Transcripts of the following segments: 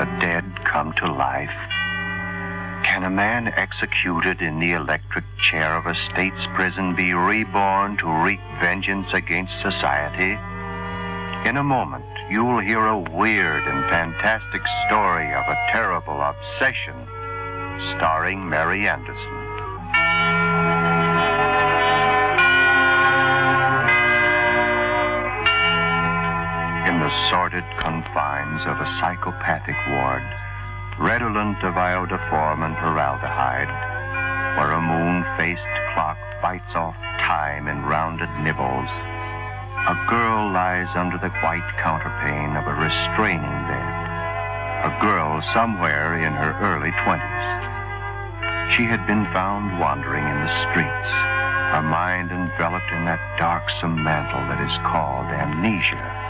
the dead come to life? Can a man executed in the electric chair of a state's prison be reborn to wreak vengeance against society? In a moment, you'll hear a weird and fantastic story of a terrible obsession, starring Mary Anderson. In the sordid confines of a psychopathic ward, redolent of iodoform and formaldehyde, where a moon-faced clock bites off time in rounded nibbles, a girl lies under the white counterpane of a restraining bed. A girl somewhere in her early 20s. She had been found wandering in the streets, her mind enveloped in that darksome mantle that is called amnesia,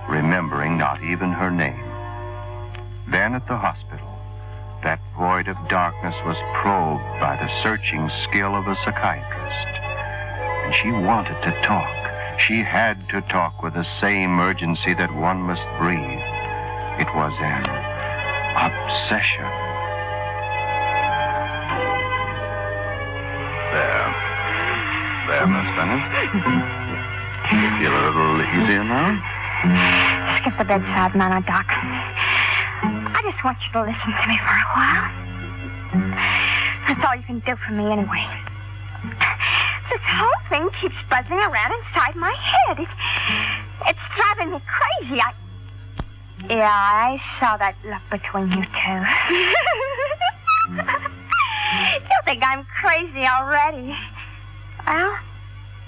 remembering not even her name. Then at the hospital, that void of darkness was probed by the searching skill of a psychiatrist. And she wanted to talk. She had to talk with the same urgency that one must breathe. It was an obsession. There, Miss Bennett. You feel a little easier now? Skip the bedside manner, Doc. I just want you to listen to me for a while. That's all you can do for me anyway. This whole thing keeps buzzing around inside my head. It's driving me crazy. Yeah, I saw that look between you two. You think I'm crazy already. Well,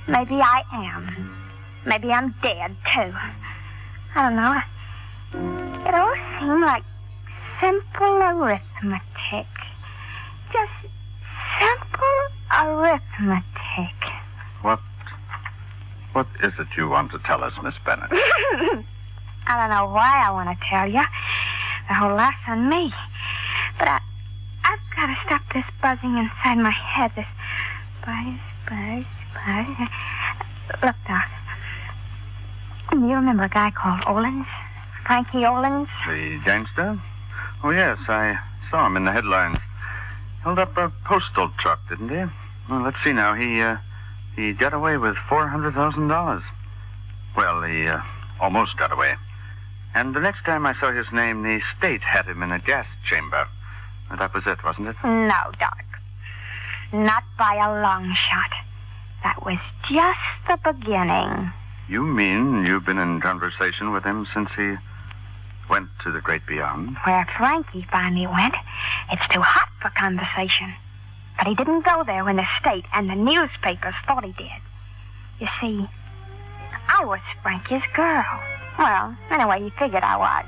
maybe I am. Maybe I'm dead, too. I don't know. It all seemed like simple arithmetic. Just simple arithmetic. What is it you want to tell us, Miss Bennett? I don't know why I want to tell you. The whole laugh's on me. But I've got to stop this buzzing inside my head. This buzz. Look, Doc. You remember a guy called Olens? Frankie Olens? The gangster? Oh, yes, I saw him in the headlines. Held up a postal truck, didn't he? Well, let's see now. He got away with $400,000. Well, he almost got away. And the next time I saw his name, the state had him in a gas chamber. That was it, wasn't it? No, Doc. Not by a long shot. That was just the beginning. You mean you've been in conversation with him since he went to the great beyond? Where Frankie finally went, it's too hot for conversation. But he didn't go there when the state and the newspapers thought he did. You see, I was Frankie's girl. Well, anyway, he figured I was.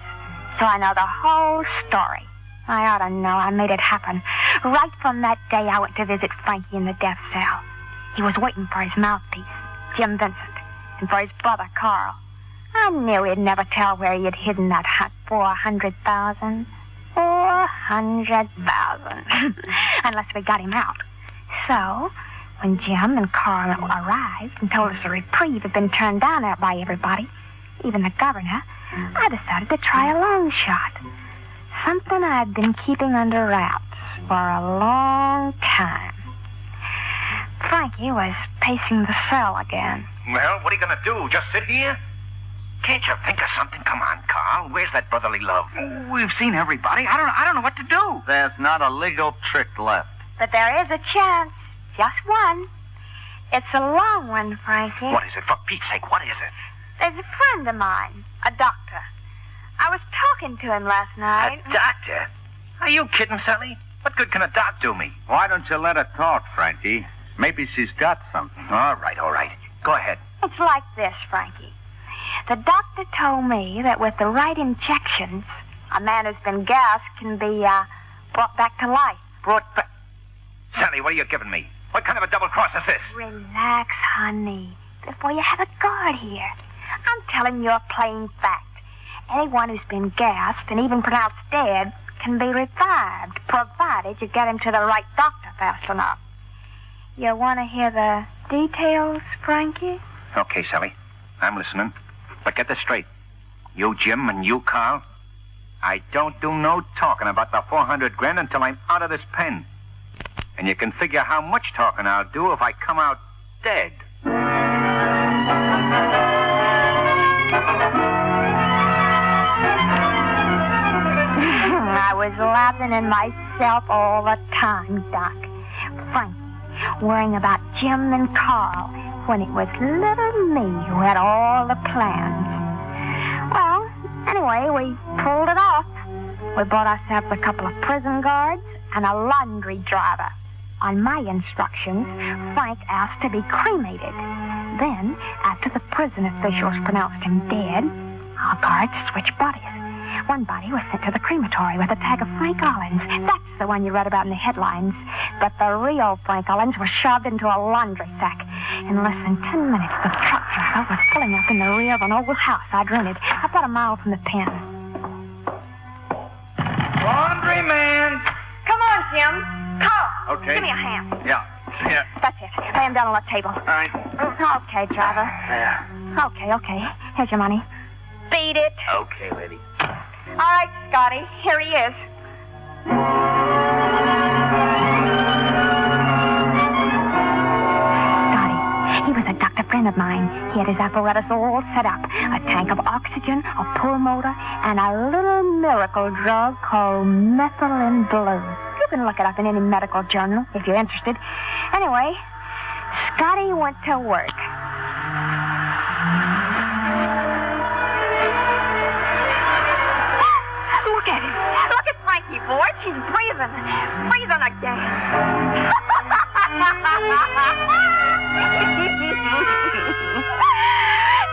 So I know the whole story. I ought to know. I made it happen. Right from that day I went to visit Frankie in the death cell. He was waiting for his mouthpiece, Jim Vincent, and for his brother, Carl. I knew he'd never tell where he had hidden that hot 400,000. 400,000. Unless we got him out. So, when Jim and Carl arrived and told us a reprieve had been turned down out by everybody, even the governor, I decided to try a long shot. Something I'd been keeping under wraps for a long time. Frankie was pacing the cell again. Well, what are you going to do? Just sit here? Can't you think of something? Come on, Carl. Where's that brotherly love? We've seen everybody. I don't know what to do. There's not a legal trick left. But there is a chance. Just one. It's a long one, Frankie. What is it? For Pete's sake, what is it? There's a friend of mine, a doctor. I was talking to him last night. A doctor? Are you kidding, Sally? What good can a doc do me? Why don't you let her talk, Frankie? Maybe she's got something. All right. Go ahead. It's like this, Frankie. The doctor told me that with the right injections, a man who's been gassed can be brought back to life. Brought back? Sally, what are you giving me? What kind of a double cross is this? Relax, honey, before you have a guard here. I'm telling you a plain fact. Anyone who's been gassed and even pronounced dead can be revived, provided you get him to the right doctor fast enough. You want to hear the details, Frankie? Okay, Sally. I'm listening. But get this straight. You, Jim, and you, Carl, I don't do no talking about the 400 grand until I'm out of this pen. And you can figure how much talking I'll do if I come out dead. I was laughing at myself all the time, Doc. Frank, worrying about Jim and Carl when it was little me who had all the plans. Well, anyway, we pulled it off. We bought ourselves a couple of prison guards and a laundry driver. On my instructions, Frank asked to be cremated. Then, after the prison officials pronounced him dead, our guards switched bodies. One body was sent to the crematory with a tag of Frank Ollins. That's the one you read about in the headlines. But the real Frank Ollins was shoved into a laundry sack. In less than 10 minutes, the truck driver was pulling up in the rear of an old house I'd rented about a mile from the pen. Laundry man. Come on, Jim. Carl. Okay. Give me a hand. Yeah. That's it. Lay him down on the table. All right. Okay, driver. Yeah. Okay. Here's your money. Beat it. Okay, lady. All right, Scotty. Here he is. Scotty, he was a doctor friend of mine. He had his apparatus all set up. A tank of oxygen, a pull motor, and a little miracle drug called methylene blue. You can look it up in any medical journal if you're interested. Anyway, Scotty went to work. Look at him. Look at Frankie, boy. She's breathing. Breathing again.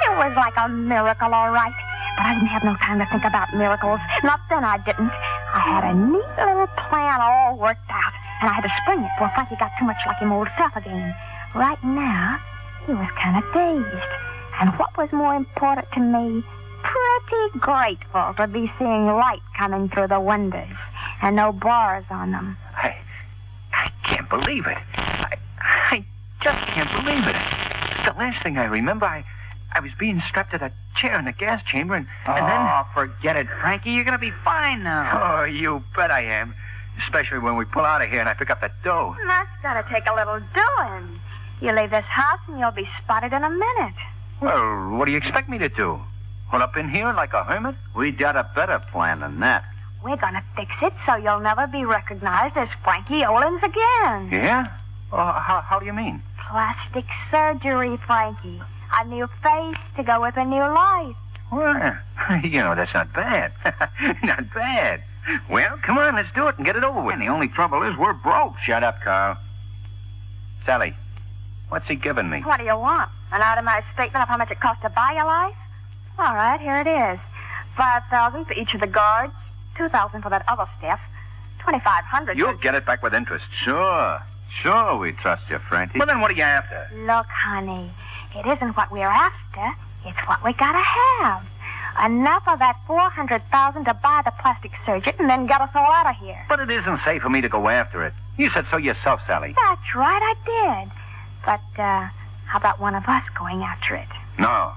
It was like a miracle, all right. But I didn't have no time to think about miracles. Not then, I didn't. I had a neat little plan all worked out, and I had to spring it before Frankie got too much like him old self again. Right now, he was kind of dazed. And what was more important to me, pretty grateful to be seeing light coming through the windows and no bars on them. I can't believe it. I just can't believe it. The last thing I remember, I was being strapped to that chair in the gas chamber, and then... Oh, forget it, Frankie. You're going to be fine now. Oh, you bet I am. Especially when we pull out of here and I pick up that dough. That's gonna take a little doing. You leave this house and you'll be spotted in a minute. Well, what do you expect me to do? Hold up in here like a hermit? We got a better plan than that. We're gonna fix it so you'll never be recognized as Frankie Ollins again. Yeah? Oh, how do you mean? Plastic surgery, Frankie. A new face to go with a new life. Well, that's not bad. Not bad. Well, come on, let's do it and get it over with. And the only trouble is we're broke. Shut up, Carl. Sally, what's he giving me? What do you want? An itemized statement of how much it costs to buy your life? All right, here it is. $5,000 for each of the guards, $2,000 for that other stuff, $2,500. You'll get it back with interest. Sure, we trust you, Frankie. Well, then what are you after? Look, honey, it isn't what we're after. It's what we gotta have. Enough of that $400,000 to buy the plastic surgeon and then get us all out of here. But it isn't safe for me to go after it. You said so yourself, Sally. That's right, I did. But, how about one of us going after it? No,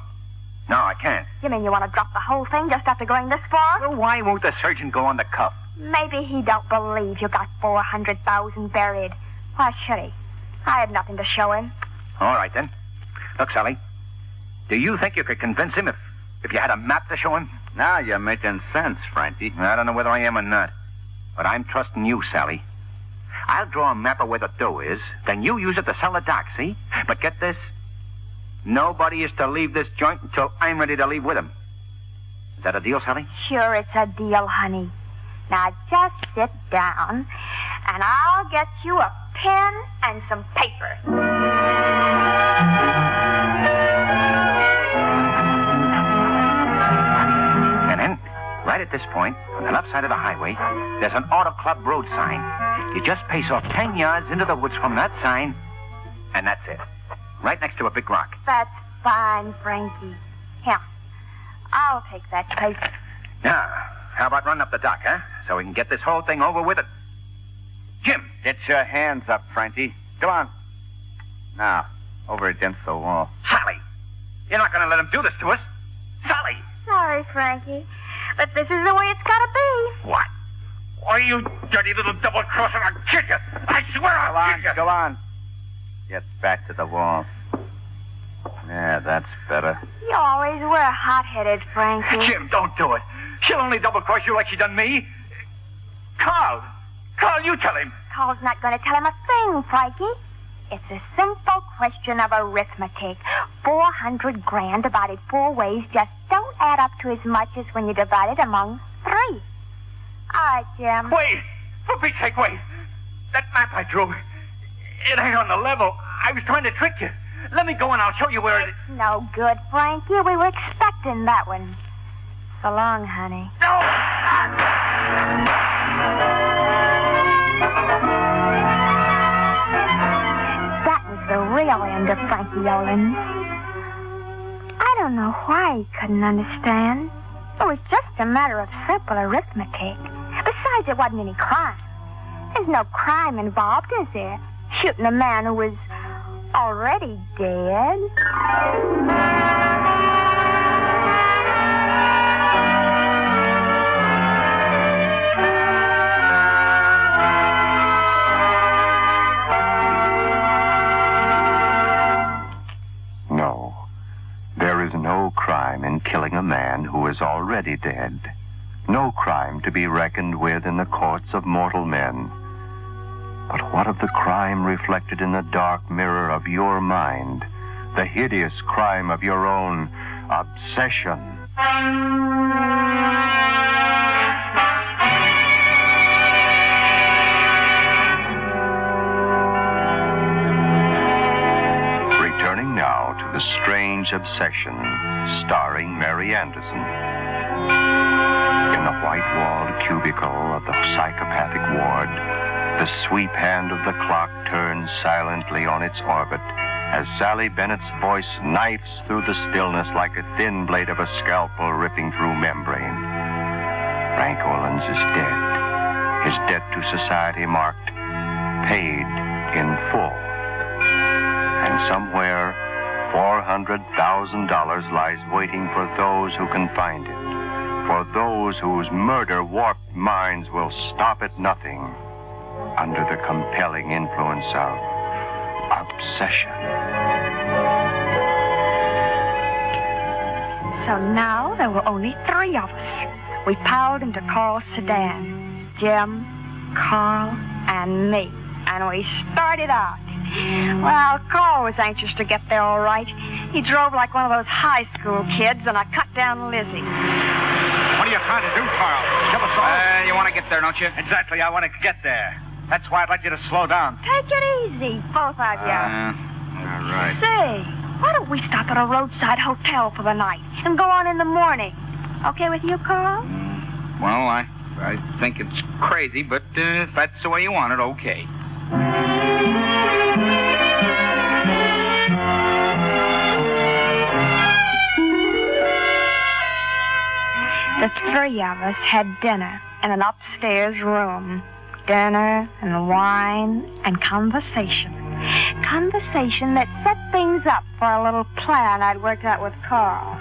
I can't. You mean you want to drop the whole thing just after going this far? Well, why won't the surgeon go on the cuff? Maybe he don't believe you got $400,000 buried. Why should he? I had nothing to show him. All right, then. Look, Sally, do you think you could convince him if you had a map to show him? Now you're making sense, Frankie. I don't know whether I am or not, but I'm trusting you, Sally. I'll draw a map of where the dough is, then you use it to sell the dock, see? But get this, nobody is to leave this joint until I'm ready to leave with him. Is that a deal, Sally? Sure, it's a deal, honey. Now just sit down, and I'll get you a pen and some paper. And then, right at this point, on the left side of the highway, there's an auto club road sign. You just pace off 10 yards into the woods from that sign, and that's it. Right next to a big rock. That's fine, Frankie. Here, I'll take that paper. Now, how about running up the dock, huh? So we can get this whole thing over with it. Jim! Get your hands up, Frankie. Come on. Now, over against the wall. Sally! You're not going to let him do this to us. Sally! Sorry, Frankie. But this is the way it's gotta be. What? Why, you dirty little double-crosser, I'll kill you. I swear I'll kill you. Go on. Get back to the wall. Yeah, that's better. You always were hot-headed, Frankie. Jim, don't do it. She'll only double-cross you like she done me. Carl, you tell him. Carl's not going to tell him a thing, Frankie. It's a simple question of arithmetic. 400 grand divided 4 ways just don't add up to as much as when you divide it among 3. All right, Jim. Wait. For Pete's sake, wait. That map I drew, it ain't on the level. I was trying to trick you. Let me go and I'll show you where it is. No good, Frankie. We were expecting that one. So long, honey. No! That was the real end of Frankie Olin. I don't know why he couldn't understand. It was just a matter of simple arithmetic. Besides, it wasn't any crime. There's no crime involved, is there? Shooting a man who was already dead. No, there is no crime in killing a man who is already dead. No crime to be reckoned with in the courts of mortal men. But what of the crime reflected in the dark mirror of your mind? The hideous crime of your own obsession. Returning now to The Strange Obsession, starring Mary Anderson. In the white-walled cubicle of the psychopathic ward, the sweep hand of the clock turns silently on its orbit as Sally Bennett's voice knifes through the stillness like a thin blade of a scalpel ripping through membrane. Frank Olins is dead. His debt to society marked paid in full. And somewhere, $400,000 lies waiting for those who can find it. For those whose murder-warped minds will stop at nothing under the compelling influence of obsession. So now there were only 3 of us. We piled into Carl's sedan. Jim, Carl, and me. And we started out. Well, Carl was anxious to get there all right. He drove like one of those high school kids, and I cut down Lizzie. What are you trying to do, Carl? Kill us all? You want to get there, don't you? Exactly, I want to get there. That's why I'd like you to slow down. Take it easy, both of you. All right. Say, why don't we stop at a roadside hotel for the night and go on in the morning? Okay with you, Carl? Well, I think it's crazy, but if that's the way you want it, okay. The 3 of us had dinner in an upstairs room. Dinner and wine and conversation. Conversation that set things up for a little plan I'd worked out with Carl.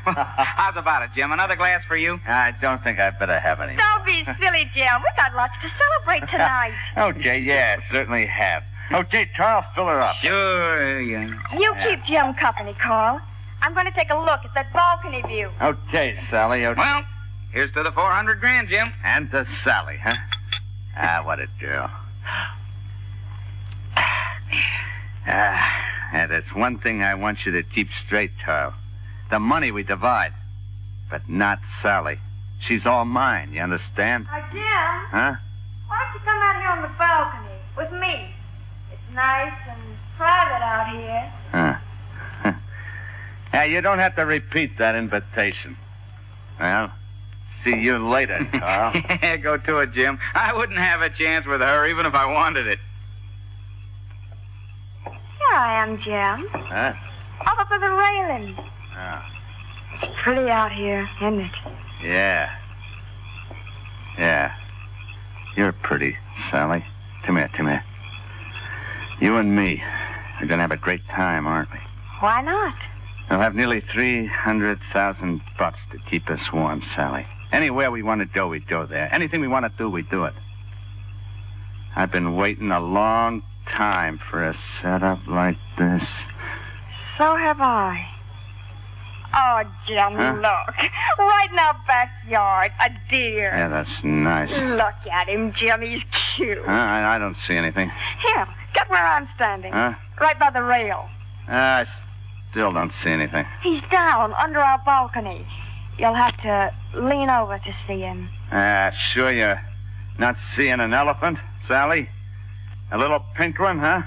Well, how's about it, Jim? Another glass for you? I don't think I'd better have any. Don't be silly, Jim. We got lots to celebrate tonight. Okay, yeah, certainly have. Okay, Charles, fill her up. Sure, yeah. You keep Jim company, Carl. I'm going to take a look at that balcony view. Okay, Sally. Okay. Well, here's to the 400 grand, Jim. And to Sally, huh? Ah, what a girl. Yeah, that's one thing I want you to keep straight, Charles. The money we divide, but not Sally. She's all mine, you understand? Jim, Huh? why don't you come out here on the balcony with me? It's nice and private out here. Huh. Yeah, you don't have to repeat that invitation. Well, see you later, Carl. Yeah, go to it, Jim. I wouldn't have a chance with her even if I wanted it. Here I am, Jim. Huh? Over by the railing. Oh. It's pretty out here, isn't it? Yeah. Yeah. You're pretty, Sally. Come here. You and me are going to have a great time, aren't we? Why not? We'll have nearly $300,000 to keep us warm, Sally. Anywhere we want to go, we go there. Anything we want to do, we do it. I've been waiting a long time for a setup like this. So have I. Oh, Jim, look. Right in our backyard, a deer. Yeah, that's nice. Look at him, Jim. He's cute. I don't see anything. Here, get where I'm standing. Huh? Right by the rail. I still don't see anything. He's down under our balcony. You'll have to lean over to see him. Sure you're not seeing an elephant, Sally? A little pink one, huh?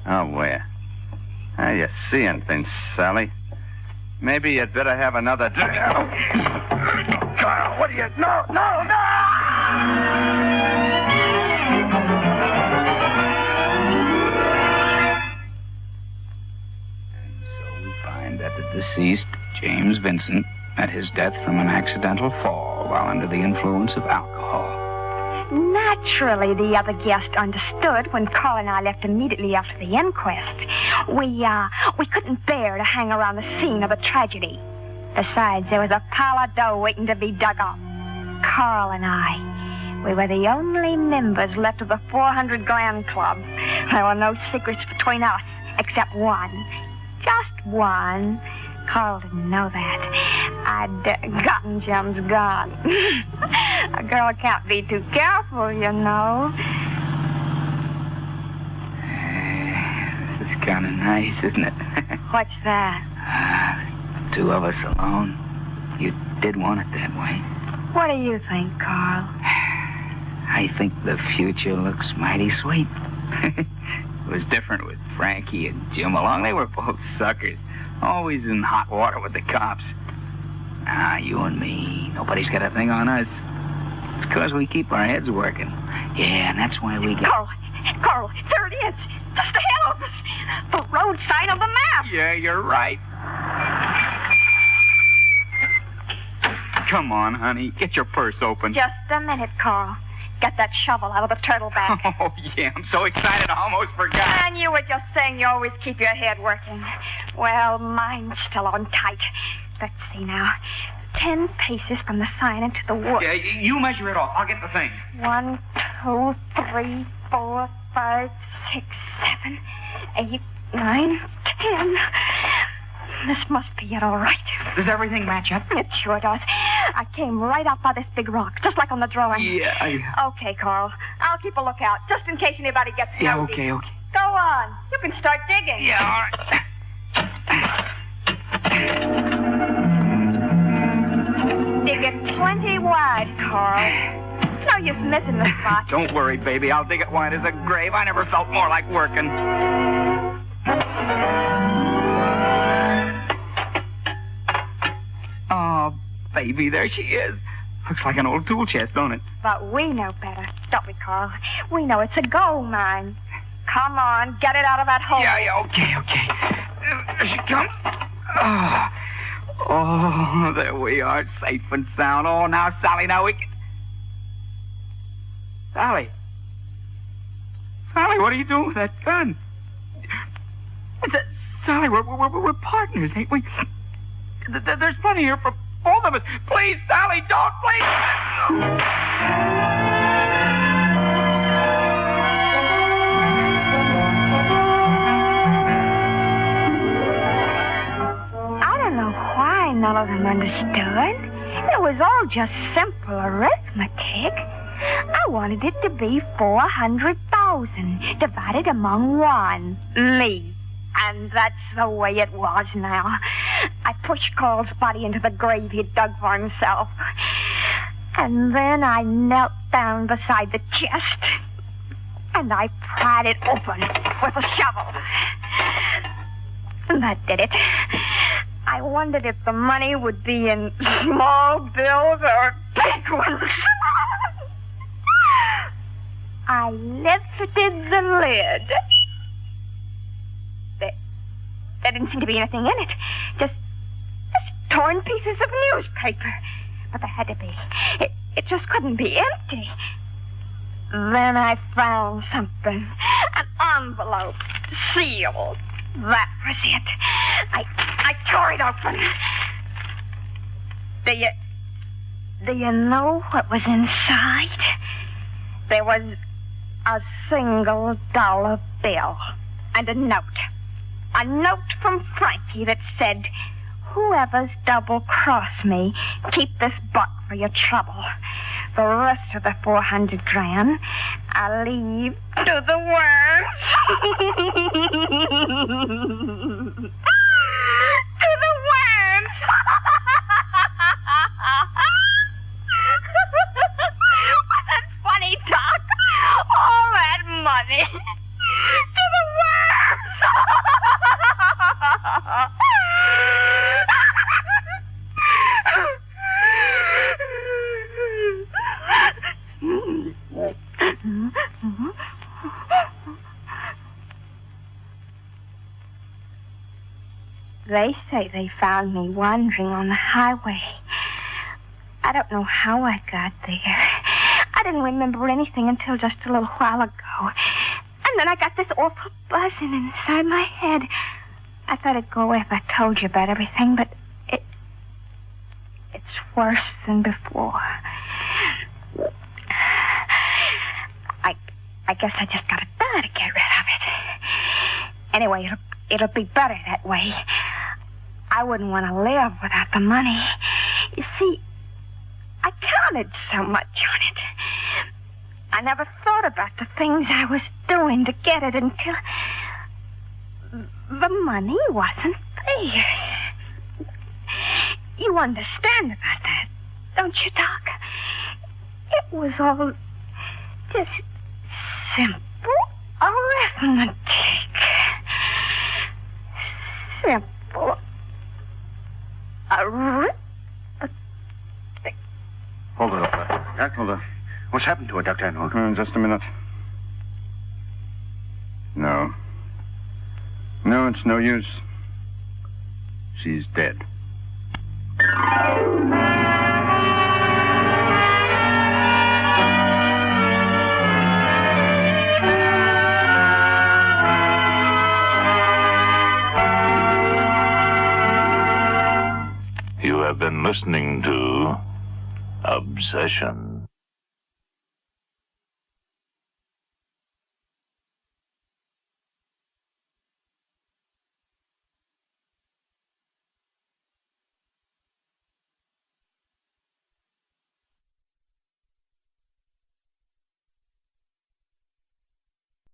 Oh, where? You're seeing things, Sally. Maybe you'd better have another... Carl, what are you... No! And so we find that the deceased, James Vincent, met his death from an accidental fall while under the influence of alcohol. Naturally, the other guest understood when Carl and I left immediately after the inquest. We couldn't bear to hang around the scene of the tragedy. Besides, there was a pile of dough waiting to be dug up. Carl and I, we were the only members left of the 400 Grand Club. There were no secrets between us, except one. Just one. Carl didn't know that. I'd gotten Jim's gun. A girl can't be too careful, you know. This is kind of nice, isn't it? What's that? Two of us alone. You did want it that way. What do you think, Carl? I think the future looks mighty sweet. It was different with Frankie and Jim along. They were both suckers. Always in hot water with the cops. You and me, nobody's got a thing on us. It's because we keep our heads working. Yeah, and that's why we get... Carl, there it is. Just ahead of us. The road sign of the map. Yeah, you're right. Come on, honey. Get your purse open. Just a minute, Carl. Get that shovel out of the turtle bag. Oh, yeah, I'm so excited I almost forgot. And you were just saying you always keep your head working. Well, mine's still on tight. Let's see now. 10 paces from the sign into the wood. Yeah, you measure it off. I'll get the thing. 1, 2, 3, 4, 5, 6, 7, 8, 9, 10. This must be it, all right. Does everything match up? It sure does. I came right up by this big rock, just like on the drawing. Yeah, Okay, Carl. I'll keep a lookout, just in case anybody gets nosy. Yeah, okay. Go on. You can start digging. Yeah, all right. Dig it plenty wide, Carl. No use missing the spot. Don't worry, baby. I'll dig it wide as a grave. I never felt more like working. Oh, baby, there she is. Looks like an old tool chest, don't it? But we know better, don't we, Carl? We know it's a gold mine. Come on, get it out of that hole. Yeah, okay. There she comes. Oh, there we are, safe and sound. Oh, now, Sally, now we can... Sally, what are you doing with that gun? Sally, we're partners, ain't we? There's plenty here for both of us. Please, Sally, don't, please. I don't know why none of them understood. It was all just simple arithmetic. I wanted it to be 400,000 divided among one, me. And that's the way it was now. I pushed Carl's body into the grave he'd dug for himself. And then I knelt down beside the chest. And I pried it open with a shovel. And that did it. I wondered if the money would be in small bills or big ones. I lifted the lid. There didn't seem to be anything in it. Just torn pieces of newspaper. But there had to be. It just couldn't be empty. Then I found something. An envelope. Sealed. That was it. I tore it open. Do you know what was inside? There was a single $1 bill and a note. A note from Frankie that said, "Whoever's double-crossed me, keep this buck for your trouble. The rest of the 400 grand, I'll leave to the worms." To the worms! Was that funny, Doc? All that money. To the worms! They say they found me wandering on the highway. I don't know how I got there. I didn't remember anything until just a little while ago. And then I got this awful buzzing inside my head. I thought it'd go away if I told you about everything, but it's worse than before. I guess I just gotta die to get rid of it. Anyway, it'll be better that way. I wouldn't want to live without the money. You see, I counted so much on it. I never thought about the things I was doing to get it until the money wasn't there. You understand about that, don't you, Doc? It was all just simple arithmetic. Simple arithmetic. Hold it up. Jack, hold on. What's happened to her, Dr. Arnold? Just a minute. No. No, it's no use. She's dead. You have been listening to Obsession.